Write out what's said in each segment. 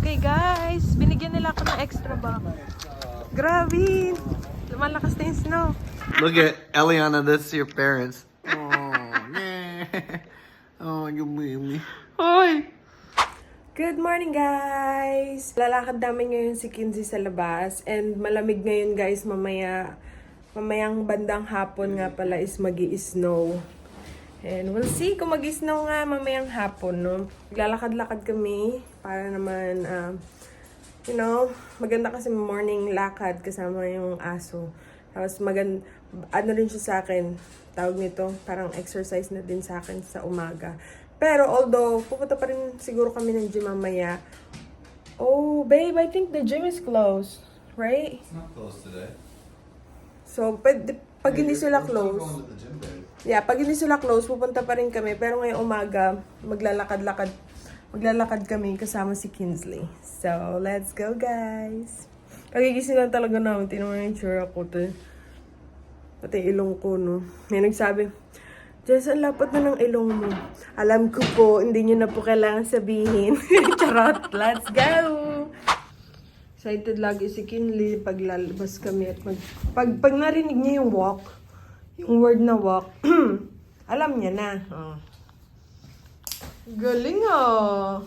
Okay guys, binigyan nila ako ng extra bag. Grabe! Lumalakas na yung snow. Look at Eliana, this is your parents. Oh, yeah. Oh, you baby. Hoy! Good morning guys! Lalakad namin ngayon si Kinsey sa labas and malamig ngayon guys mamayang bandang hapon nga pala is magi-snow. And we'll see kung mag-snow nga mamayang hapon, no? Maglalakad-lakad kami para naman, maganda kasi morning lakad kasama yung aso. Tapos ano rin siya sa akin, tawag nito, parang exercise na din sa akin sa umaga. Pero although, pupunta pa rin siguro kami ng gym mamaya. Oh, babe, I think the gym is closed, right? It's not closed today. So, pag hindi sila close, pag hindi sila close, pupunta pa rin kami. Pero ngayong umaga, maglalakad kami kasama si Kinsley. So, let's go guys! Kagigising lang talaga namin. Tingnan mo yung tsura ko to. Pati ilong ko, no? May nagsabi, Jess, ang lapad na ng ilong mo. Alam ko po, hindi nyo na po kailangan sabihin. Charot! Let's go! Excited lagi si Kinley pag lalabas kami at pag narinig niya yung walk, yung word na walk, alam niya na. Oh. Galing ah!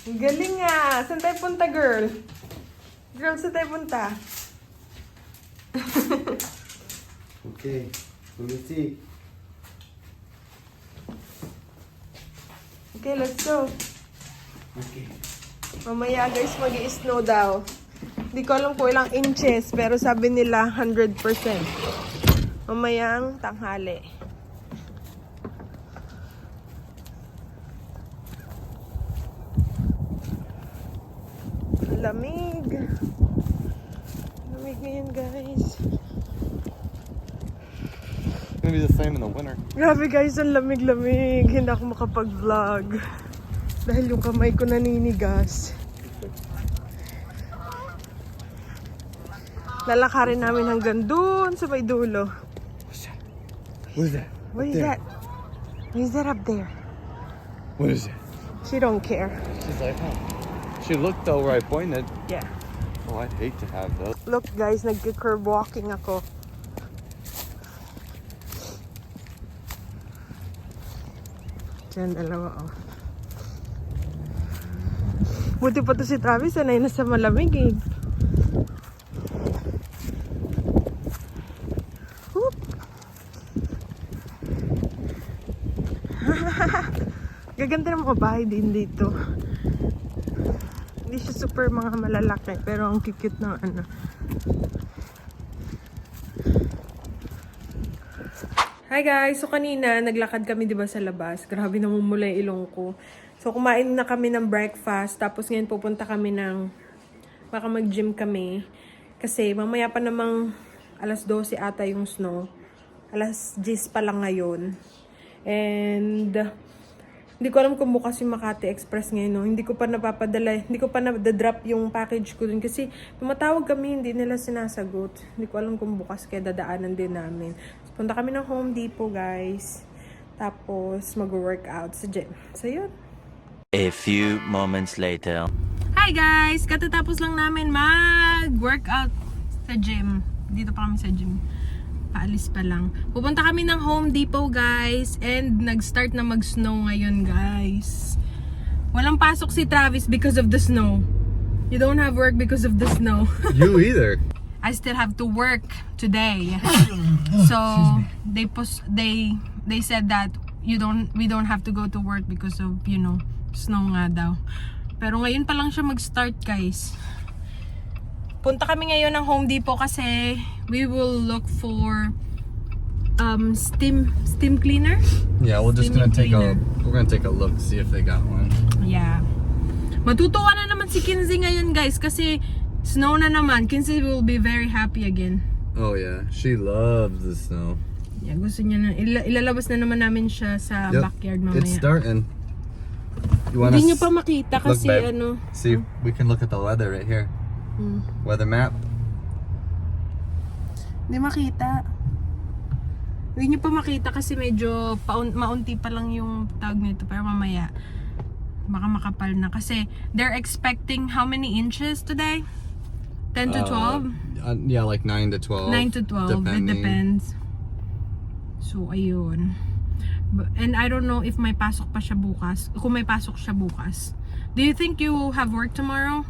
Galing ah! Saan tayo punta, girl? Girl, saan tayo punta? Okay, let me see. Okay, let's go. Okay. Mamaya guys, mag-i-snow daw. Hindi ko alam kung ilang inches, pero sabi nila 100%. Mamayang tanghali. Lamig. Lamig ngayon guys. It's gonna be the same in the winter. Grabe guys, ang lamig-lamig. Hindi ako makapag-vlog. Dahil yung kamay ko naninigas. Lalakarin namin hanggang dun sa may dulo. What is that? What is that? What is that up there? What is it? She don't care. She's like, huh. She looked though where I pointed. Yeah. Oh, I'd hate to have those. Look guys, nag-curve walking ako. Diyan, dalawa oh. Buti pa to si Travis, sanay na sa malamig eh. Whoop. Gaganda ng mga bahay din dito. Hindi siya super mga malalaki, pero ang cute ng ano. Hi guys! So kanina, naglakad kami diba sa labas. Grabe namumula yung ilong ko. So kumain na kami ng breakfast. Tapos ngayon pupunta kami baka mag-gym kami. Kasi mamaya pa namang alas 12 ata yung snow. Alas 10 pa lang ngayon. And hindi ko alam kung bukas yung Makati Express ngayon. No? Hindi ko pa na-drop yung package ko dun. Kasi tumatawag kami, hindi nila sinasagot. Hindi ko alam kung bukas kaya dadaanan din namin. So, punta kami ng Home Depot guys. Tapos mag-workout sa gym. So yun. A few moments later. Hi guys! Katatapos lang namin mag-workout sa gym. Dito pa kami sa gym. Paalis pa lang. Pupunta kami ng Home Depot guys. And nag-start na mag-snow ngayon guys. Walang pasok si Travis because of the snow. You don't have work because of the snow. You either. I still have to work today. So they said that we don't have to go to work because of, snow nga daw. Pero ngayon pa lang siya mag-start guys. Punta kami ngayon ng Home Depot kasi we will look for steam cleaner. Yeah, we're Steaming cleaner. gonna take a look, see if they got one. Yeah. Matutuwa na naman si Kinsey ngayon guys kasi snow na naman. Kinsey will be very happy again. Oh yeah, she loves the snow. Yeah, gusto niya na ilalabas na naman namin siya sa backyard mamaya. It's starting. You wanna Hindi nyo pa makita kasi babe. See, we can look at the weather right here. Weather map. Hindi makita. Hindi nyo pa makita kasi medyo maunti pa lang yung tawag nito. Pero mamaya, Baka makapal na. Kasi they're expecting how many inches today? 10 to 12? Yeah, like 9 to 12. 9 to 12. It depends. So, ayun. And I don't know if may pasok pa siya bukas. Kung may pasok siya bukas. Do you think you will have work tomorrow?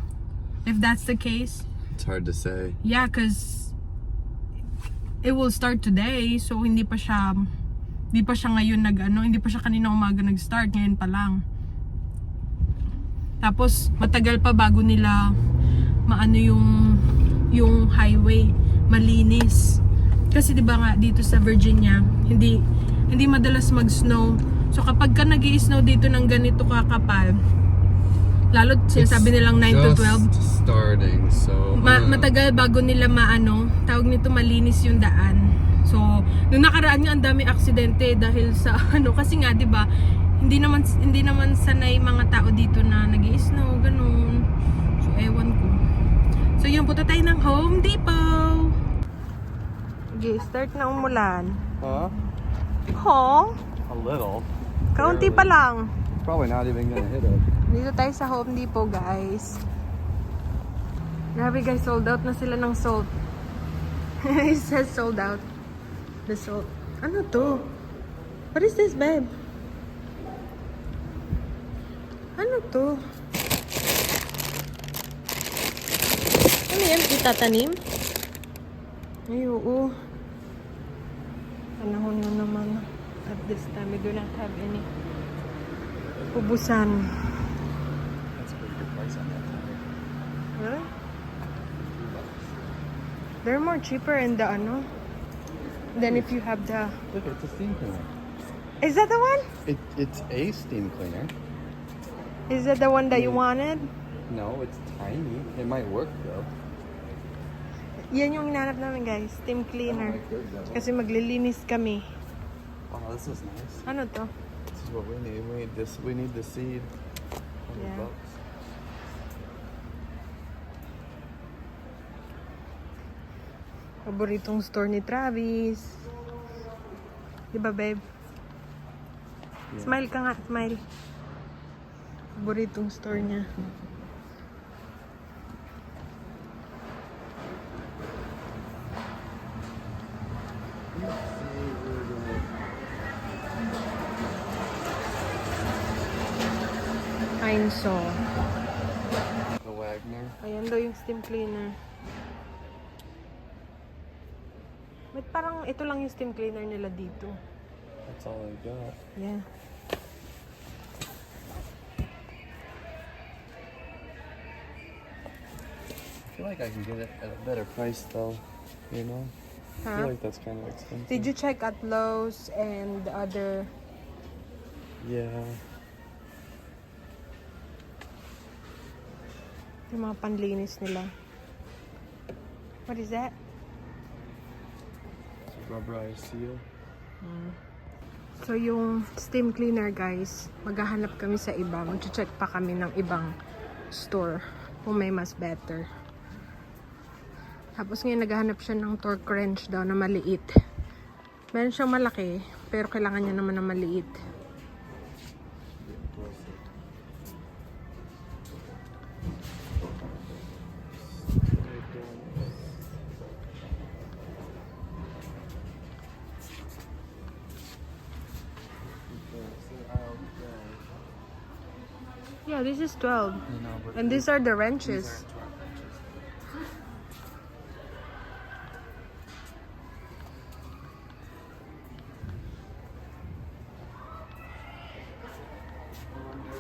If that's the case? It's hard to say. Yeah, cause it will start today. So, hindi pa siya ngayon hindi pa siya kanina umaga nag-start. Ngayon pa lang. Tapos, matagal pa bago nila maano yung highway. Malinis. Kasi diba nga dito sa Virginia, hindi madalas mag-snow. So kapag ka nag-i-snow dito ng ganito kakapal, lalo sinasabi nilang 9 to 12. Just starting, so Matagal bago nila tawag nito malinis yung daan. So, nung nakaraan nga ang dami aksidente dahil sa kasi nga 'di ba, hindi naman sanay mga tao dito na nag-i-snow ganun. So, ewan ko. So, yun, punta tayo ng Home Depot. Okay, start na umulan. Huh? Huh? A little. Kaunti pa lang. Probably not even gonna hit it. Dito tayo sa Home Depot, guys. Grabe, guys, sold out na sila ng salt. It says sold out. The salt. Ano to? What is this, babe? Ano to? Ano yan? Itatanim? Ay, oo. Panahon na naman. At this time, we do not have any. Ubusan. That's a pretty good price on that. Really? They're more cheaper in the than if you have the. Look, it's a steam cleaner. Is that the one? It's a steam cleaner. Is that the one that you wanted? No, it's tiny. It might work though. Yan yung hinanap namin, guys. Steam cleaner. Kasi maglilinis kami. Wow, this is nice. Ano to? This is what we need. We need the seed. Yeah. $100. Paboritong store ni Travis. Diba, babe? Yeah. Smile ka nga, smile. Paboritong store niya. Heinzo. The Wagner. Ayan daw yung steam cleaner. Ba't parang ito lang yung steam cleaner nila dito? That's all I got. Yeah. I feel like I can get it at a better price though. You know? I Huh? feel like that's kind of expensive. Did you check at Lowe's and the other? Yeah. Yung mga panlinis nila. What is that? It's a rubberized seal. So yung steam cleaner, guys, maghahanap kami sa iba. Mag-check pa kami ng ibang store kung may mas better. Tapos ngayon naghahanap siya ng torque wrench daw na maliit. Meron siyang malaki, pero kailangan niya naman na maliit. Yeah, this is 12. And these are the wrenches.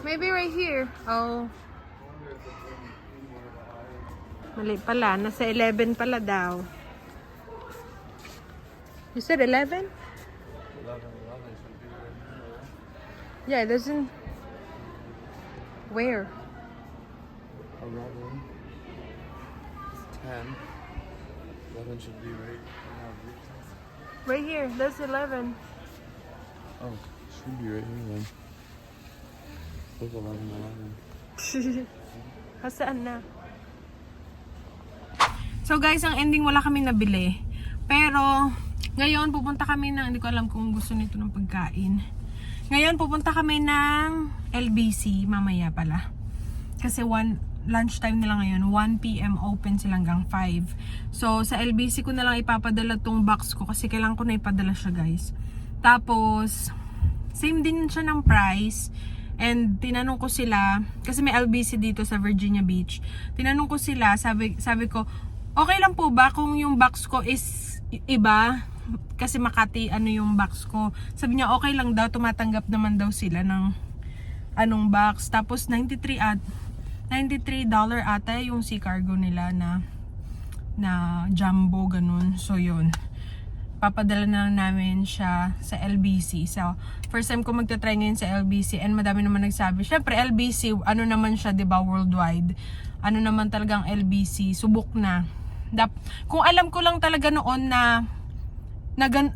Maybe right here. Oh. Mali pala. Nasa 11 pala daw. You said 11? 11 should be right here. Yeah, it doesn't. Where? 11. It's 10. 11 should be right now. Right here. That's 11. Oh, should be right here then. There's 11. Hasaan na? So guys, ang ending wala kami nabili. Pero ngayon pupunta kami na, hindi ko alam kung gusto nito ng pagkain. Ngayon, pupunta kami ng LBC mamaya pala. Kasi lunchtime nila ngayon, 1 p.m. open sila hanggang 5. So, sa LBC ko na lang ipapadala tong box ko kasi kailangan ko na ipadala siya, guys. Tapos, same din siya ng price. And tinanong ko sila, kasi may LBC dito sa Virginia Beach. Tinanong ko sila, sabi ko, okay lang po ba kung yung box ko is iba? Kasi Makati yung box ko. Sabi niya okay lang daw, tumatanggap naman daw sila ng anong box. Tapos $93 ata yung sea cargo nila na jumbo ganun. So yun, papadala na namin siya sa LBC. So first time ko magta-try ngayon sa LBC and madami naman nagsabi. Syempre LBC, ano naman siya, 'di ba, worldwide. Ano naman talagang LBC, subok na. Kung alam ko lang talaga noon na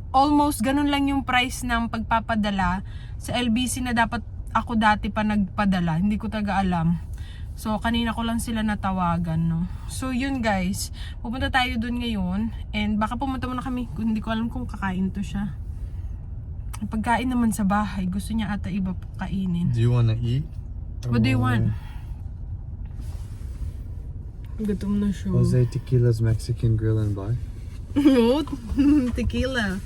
almost ganun lang yung price ng pagpapadala sa LBC na dapat ako dati pa nagpadala. Hindi ko talaga alam. So, kanina ko lang sila natawagan, no? So, yun guys. Pupunta tayo dun ngayon. And baka pumunta muna kami. Hindi ko alam kung kakain to siya. Pagkain naman sa bahay. Gusto niya ata iba kainin. Do you wanna eat? What do you want? Gutom na siya. Jose Tequila's Mexican Grill and Bar. No, tequila.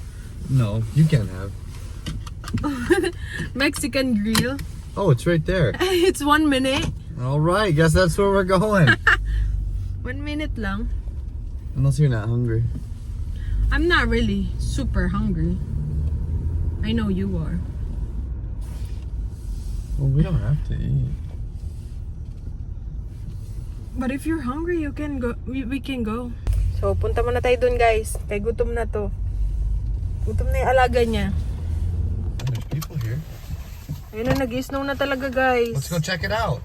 No, you can't have. Mexican grill. Oh, it's right there. It's 1 minute. All right, guess that's where we're going. 1 minute lang. Unless you're not hungry. I'm not really super hungry. I know you are. Well, we don't have to eat. But if you're hungry, you can go. We can go. So, punta muna tayo dun, guys. Kaya gutom na to. Gutom na yung alaga niya. There's people here. Ayun na, nag-snow na talaga, guys. Let's go check it out.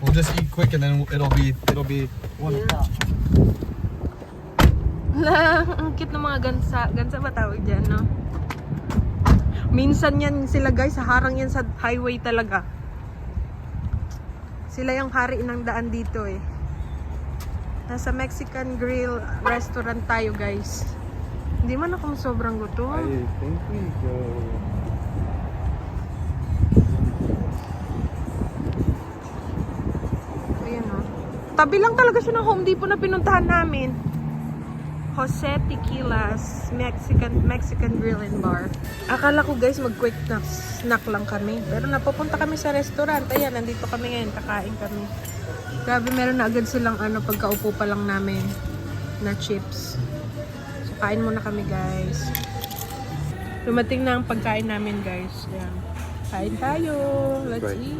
We'll just eat quick and then it'll be 1 o'clock. Ang cute ng mga gansa. Gansa ba tawag dyan, no? Minsan yan sila, guys. Harang yan sa highway talaga. Sila yung hari ng daan dito, eh. Nasa Mexican Grill restaurant tayo, guys. Hindi man ako sobrang gutom. I think we go. Ayan, oh. Tabi lang talaga siya ng Home Depot na pinuntahan namin. Jose Tequila's Mexican Grill and Bar. Akala ko, guys, mag-quick snack lang kami. Pero napupunta kami sa restaurant. Ayan, nandito kami ngayon. Kakain kami. Grabe, meron na agad silang pagkaupo pa lang namin na chips. So, kain muna kami, guys. Dumating na ang pagkain namin, guys. Ayan. Kain tayo. Let's Right. eat.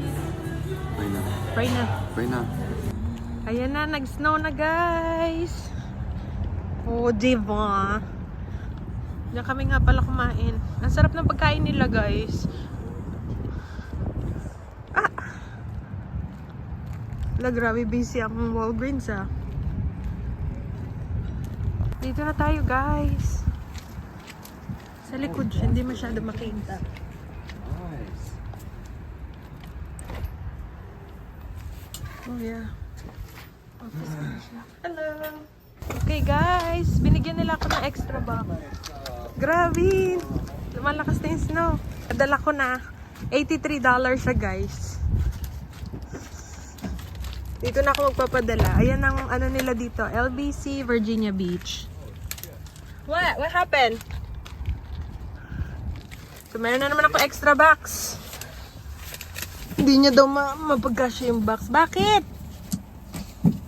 Right now. Right na. Right now. Ayan na, nag-snow na, guys. Oh, diba? Diyan kami nga pala kumain. Ang sarap ng pagkain nila, guys. Grabe busy ang Walgreens, ah. Dito na tayo, guys. Sa likod siya, hindi masyado makita. Nice. Oh, yeah. Office na siya. Hello! Okay, guys. Binigyan nila ako ng extra box. Grabe! Lumalakas na yung snow. Padala ko na. $83 siya, guys. Dito na ako magpapadala. Ayan ang nila dito. LBC, Virginia Beach. What? What happened? So, meron na naman ako extra box. Hindi niya daw mapagkasya yung box. Bakit?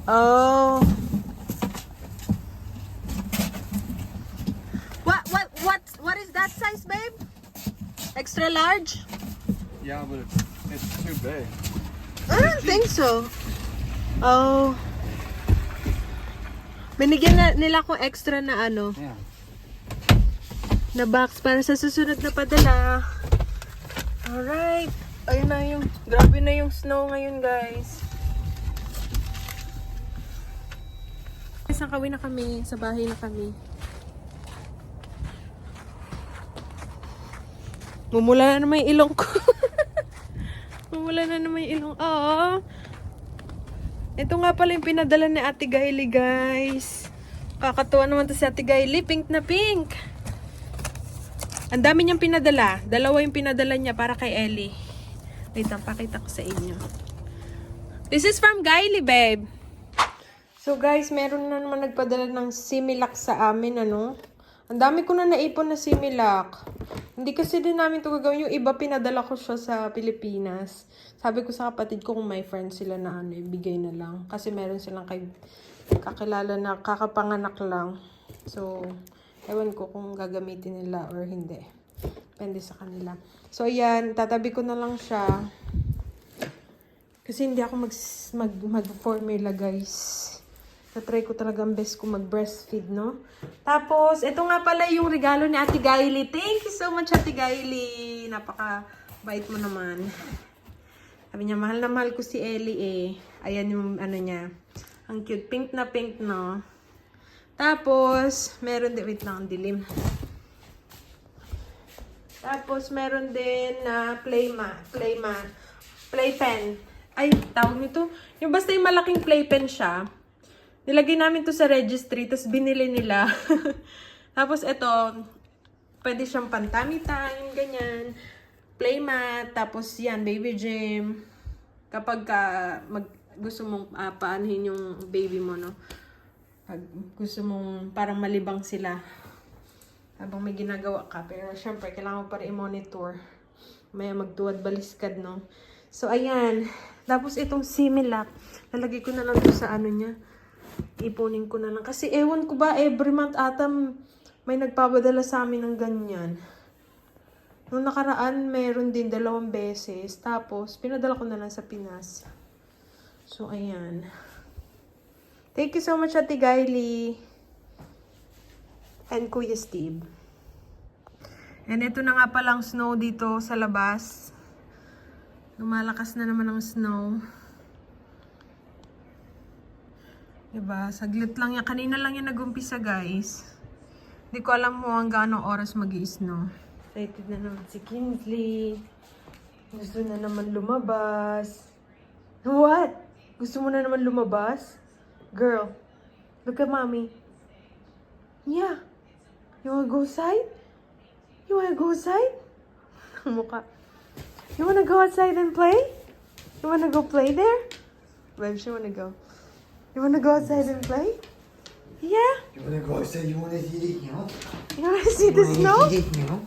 Oh. What is that size, babe? Extra large? Yeah, but it's too big. I don't think so. Oh. Binigyan nila akong extra na Yeah. na box para sa susunod na padala. Alright. Ayun na yung, grabe na yung snow ngayon, guys. Isang kawin na kami, sa bahay na kami. Mumula na naman yung ilong ko. Mumula na naman yung ilong. Oo. Ito nga pala yung pinadala ni Ate Gaily, guys. Kakatuwa naman to si Ate Gaily. Pink na pink. Ang dami niyang pinadala. Dalawa yung pinadala niya para kay Ellie. Wait lang, pakita ko sa inyo. This is from Kylie, babe. So guys, meron na naman nagpadala ng Similac sa amin, ano? Ang dami ko na naipon na Similac. Hindi kasi din namin ito gagawin. Yung iba, pinadala ko siya sa Pilipinas. Sabi ko sa kapatid ko kung may friends sila na ano, ibigay na lang. Kasi meron silang kakilala na kakapanganak lang. So, ewan ko kung gagamitin nila or hindi. Depende sa kanila. So, ayan. Tatabi ko na lang siya. Kasi hindi ako mag-formula, guys. Natry ko talaga ang best ko mag-breastfeed, no? Tapos, ito nga pala yung regalo ni Ate Kylie. Thank you so much, Ate Kylie. Napaka-bait mo naman. Sabi niya, mahal na mahal ko si Ellie, eh. Ayan yung ano niya. Ang cute. Pink na pink, no? Tapos, meron din, wait lang, ang dilim. Tapos, meron din na playpen. Ay, tawag nito. Yung basta yung malaking playpen siya. Nilagay namin to sa registry, tapos binili nila. Tapos ito, pwede siyang tummy time, ganyan. Playmat, tapos yan, baby gym. Kapag gusto mong paanohin yung baby mo, no? Pag gusto mong parang malibang sila. Habang may ginagawa ka. Pero syempre, kailangan mo pa rin i-monitor. Maya magtuwad baliskad, no? So, ayan. Tapos itong Similac, lalagay ko na lang to sa ano niya. Ipunin ko na lang. Kasi ewan ko ba, every month ata may nagpapadala sa amin ng ganyan. Nung nakaraan, meron din 2 beses. Tapos, pinadala ko na lang sa Pinas. So, ayan. Thank you so much, Ate Kylie. And Kuya Steve. And ito na nga palang snow dito sa labas. Lumalakas na naman ang snow. Diba? Saglit lang yan. Kanina lang yan nag-umpisa, guys. Hindi ko alam mo hanggang anong oras mag-i-snow. Excited na naman si Kinsley. Gusto na naman lumabas. What? Gusto mo na naman lumabas? Girl, look at mommy. Yeah. You wanna go outside? You wanna go outside? Mukha. You wanna go outside and play? You wanna go play there? Babe, she wanna go. You wanna go outside and play? Yeah? You wanna go outside? You wanna see it, no? You wanna see the snow? See it, no?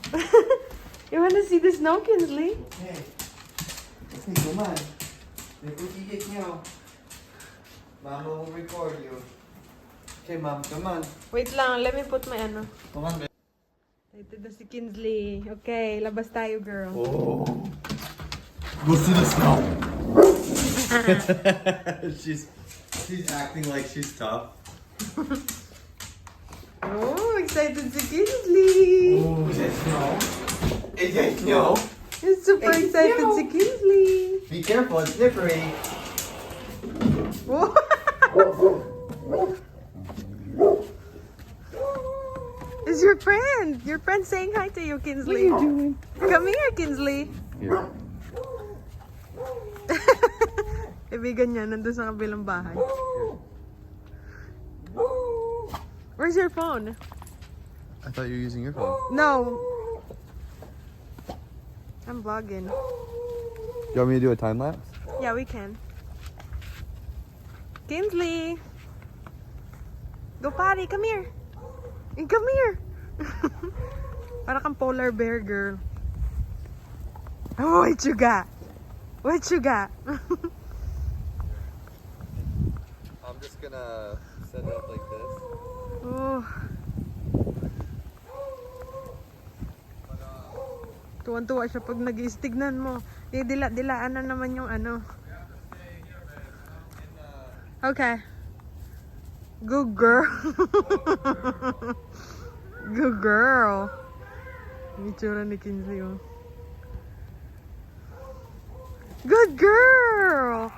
You wanna see the snow, Kinsley? Okay. Okay, come on. Let's go see it, no? Mama will record you. Okay, Mom, come on. Wait lang, let me put my ano. Come on, babe. Ito na si Kinsley. Okay, labas tayo, girl. Oh. Go see the snow. She's acting like she's tough. Oh, excited si Kinsley. Oh, is that snow? Is that snow? He's super It's excited snow. si Kinsley. Be careful, it's slippery. Oh. It's your friend. Your friend saying hi to you, Kinsley. What are you doing? Come here, Kinsley. Here. Ibigan niya, nandun sa kabilang bahay. Where's your phone? I thought you were using your phone. No. I'm vlogging. You want me to do a time lapse? Yeah, we can. Kinsley. Go potty, come here. Come here. Para kang polar bear, girl. Oh, what you got? What you got? I'm just gonna set it up like this. Oh. Tuwan-tuwa siya pag nag-iistignan mo. Dila-dilaan na naman yung ano. Okay. Good girl. Good girl. Ang itsura ni Kinsley, oh. Good girl.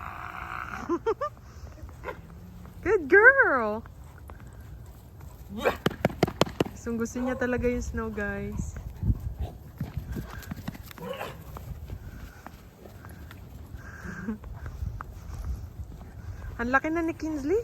Good girl. Gusto niya talaga yung snow, guys. Ang laki na ni Kinsley.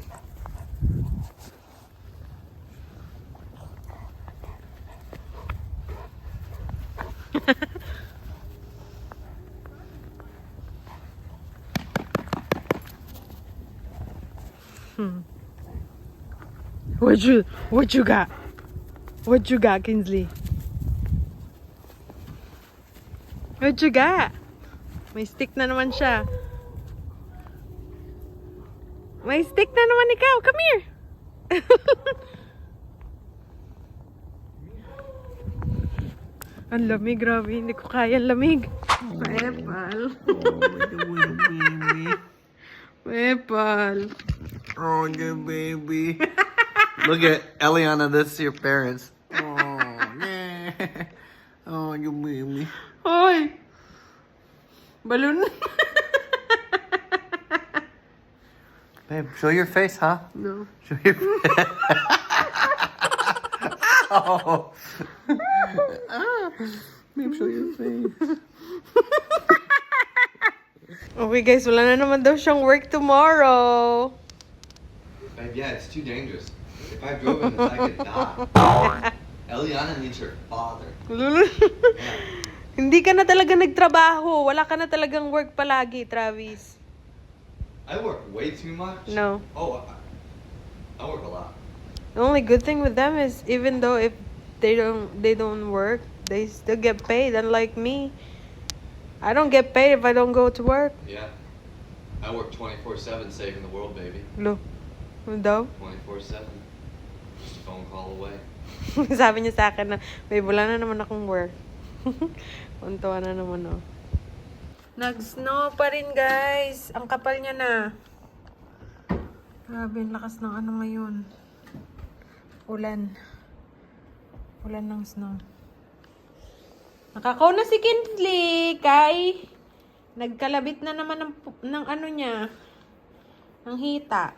What you got? What you got, Kinsley? What you got? May stick na naman siya. May stick na naman ikaw. Come here. Ang lamig, grabe. Hindi ko kaya ang lamig. Maepal. Maepal. Oh, good baby. Look at Eliana, this is your parents. Oh, yeah. Oh, good baby. Hoy! Balloon. Babe, show your face, huh? No. Show your face. Oh. Babe, show your face. Okay guys, wala na naman daw siyang work tomorrow. Babe, yeah, it's too dangerous. If I drove in this, I could die. Eliana needs her father. Hindi ka na talaga nagtrabaho. Wala ka na talagang work palagi, Travis. I work way too much. No. Oh, I work a lot. The only good thing with them is even though if they don't work, they still get paid. Unlike me, I don't get paid if I don't go to work. Yeah. I work 24/7 saving the world, baby. Lo, daw. 24/7. Just a phone call away. Sabi niya sa akin na, babe, wala na naman akong work. Untuwa na naman, oh. Nag-snow pa rin, guys. Ang kapal niya na. Grabe, ang lakas ng ano ngayon. Ulan. Ulan ng snow. Nakakaw na si Kinsley, kay nagkalabit na naman ng ano niya. Ng hita.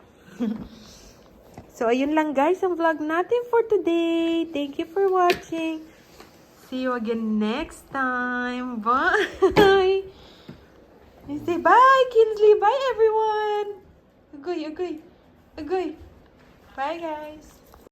So, ayun lang guys, ang vlog natin for today. Thank you for watching. See you again next time. Bye! You say bye, Kinsley. Bye, everyone. Agoy, agoy. Agoy. Bye, guys.